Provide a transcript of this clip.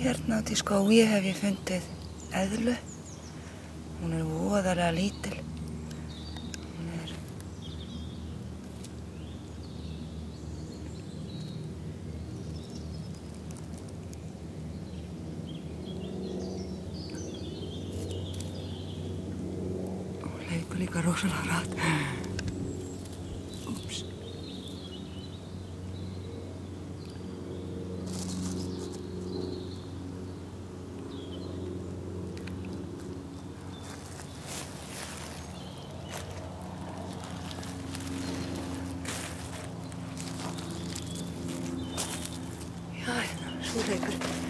Hérna út í skógi hef ég fundið eðlu. Hún er voðalega lítil. Hún er... Hún leikur líka rosalega hratt. Úps. Já, hérna, svo leikur.